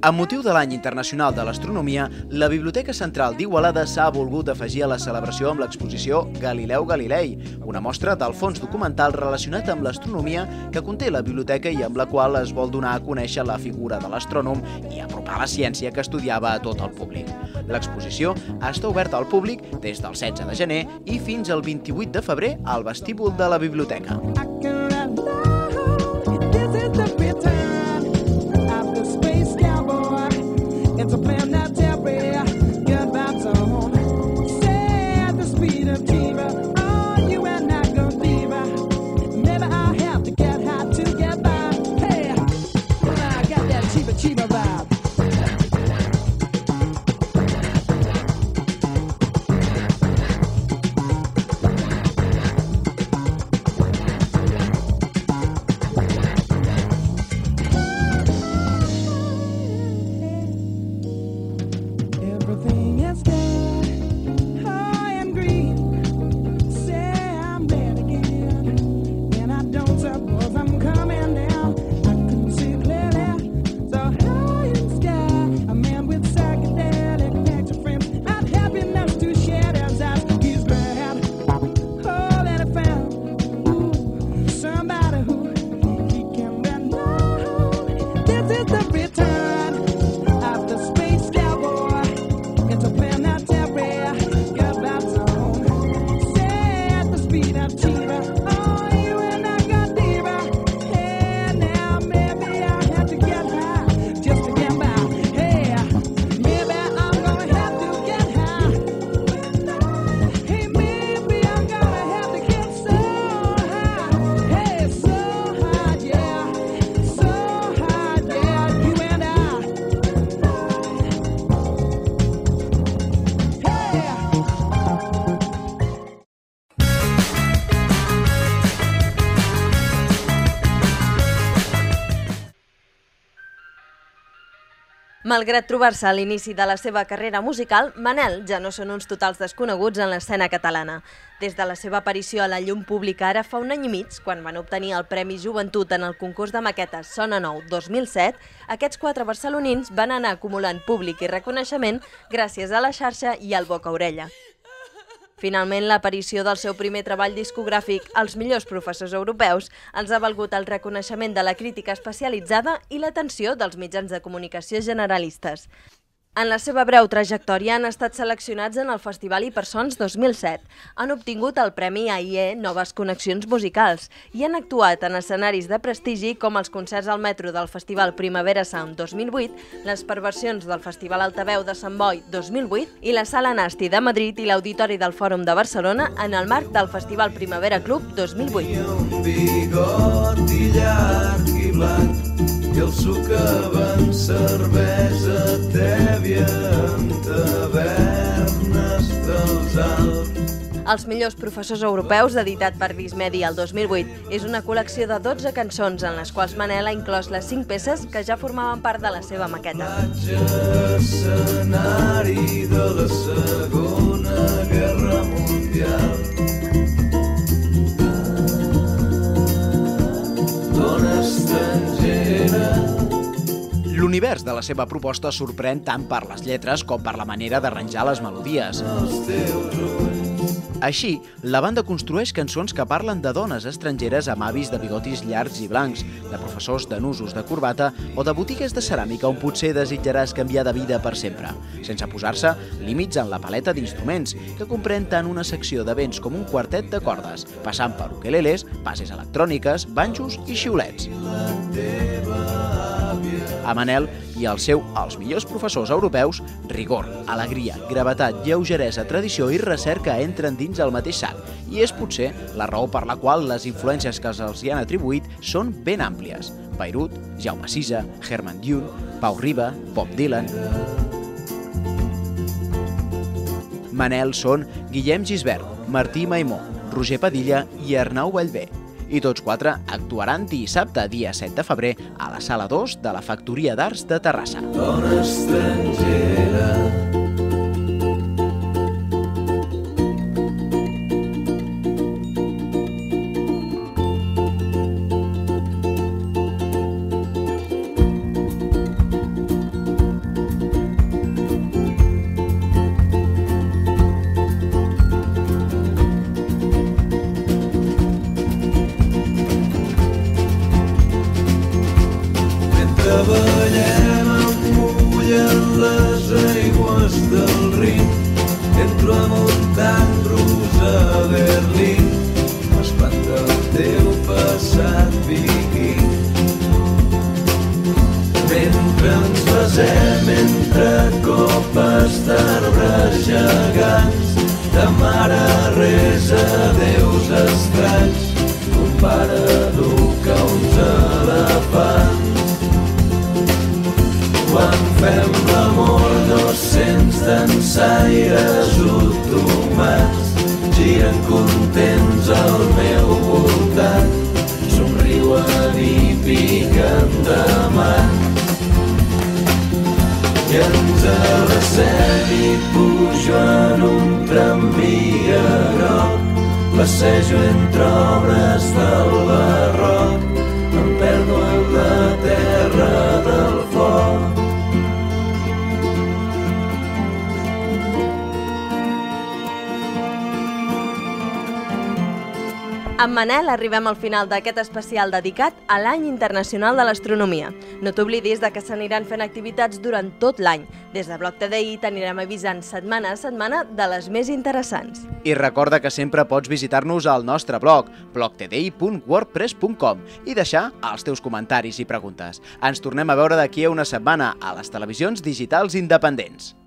Amb motiu de l'Any Internacional de l'Astronomia, la Biblioteca Central d'Igualada s'ha volgut afegir a la celebració amb l'exposició Galileu Galilei, una mostra del fons documental relacionat amb l'astronomia que conté la biblioteca i amb la qual es vol donar a conèixer la figura de l'astrònom i apropar la ciència que estudiava a tot el públic. L'exposició està oberta al públic des del 16 de gener i fins al 28 de febrer al vestíbul de la biblioteca. Malgrat trobar-se a l'inici de la seva carrera musical, Manel ja no són uns totals desconeguts en l'escena catalana. Des de la seva aparició a la llum pública ara fa un any i mig, quan van obtenir el Premi Joventut en el concurs de maquetes Sona Nou 2007, aquests 4 barcelonins van anar acumulant públic i reconeixement gràcies a la xarxa i al boca-orella. Finalment, l'aparició del seu primer treball discogràfic, Els millors professors europeus, els ha valgut el reconeixement de la crítica especialitzada i l'atenció dels mitjans de comunicació generalistes. En la seva breu trajectòria han estat seleccionats en el Festival Hipersons 2007, han obtingut el Premi AIE Noves Connexions Musicals i han actuat en escenaris de prestigi com els concerts al metro del Festival Primavera Sound 2008, les perversions del Festival Altaveu de Sant Boi 2008 i la Sala Nasti de Madrid i l'Auditori del Fòrum de Barcelona en el marc del Festival Primavera Club 2008. Un bigot i llarg i blanc i el sucaven cervesa tèbia en tavernes dels Alps. Els millors professors europeus, editat per Dismedia el 2008, és una col·lecció de 12 cançons en les quals Manel ha inclòs les 5 peces que ja formaven part de la seva maqueta. Escenari de la Segona Guerra Mundial. Dona estrangera. L'univers de la seva proposta sorprèn tant per les lletres com per la manera d'arranjar les melodies. Així, la banda construeix cançons que parlen de dones estrangeres amb avis de bigotis llargs i blancs, de professors de nusos de corbata o de botigues de ceràmica on potser desitjaràs canviar de vida per sempre, sense posar-se límits en la paleta d'instruments, que comprèn tant una secció de vents com un quartet de cordes, passant per ukeleles, bases electròniques, banjos i xiulets. A Manel i al seu Els millors professors europeus, rigor, alegria, gravetat, lleugeresa, tradició i recerca entren dins el mateix sac i és potser la raó per la qual les influències que se'ls hi han atribuït són ben àmplies. Beirut, Jaume Sisa, Herman Dune, Pau Riba, Bob Dylan. Manel són Guillem Gisbert, Martí Maimó, Roger Padilla i Arnau Ballbé. I tots 4 actuaran dissabte, dia 7 de febrer, a la Sala 2 de la Factoria d'Arts de Terrassa. Dona estrangera. gegants, de mare res a déus estranys, un pare educa uns elefants. Quan fem l'amor 200 dansaires otomans giren contents al meu voltant, somriuen i piquen de mans. I ens abracem i pujo en un tramvia groc, passejo entre obres del barroc, em perdo en la terra del foc. Amb Manel arribem al final d'aquest especial dedicat a l'Any Internacional de l'Astronomia. No t'oblidis de que s'aniran fent activitats durant tot l'any. Des de Bloc TDI t'anirem avisant setmana a setmana de les més interessants. I recorda que sempre pots visitar-nos al nostre blog, blogtdi.wordpress.com, i deixar els teus comentaris i preguntes. Ens tornem a veure d'aquí a una setmana a les televisions digitals independents.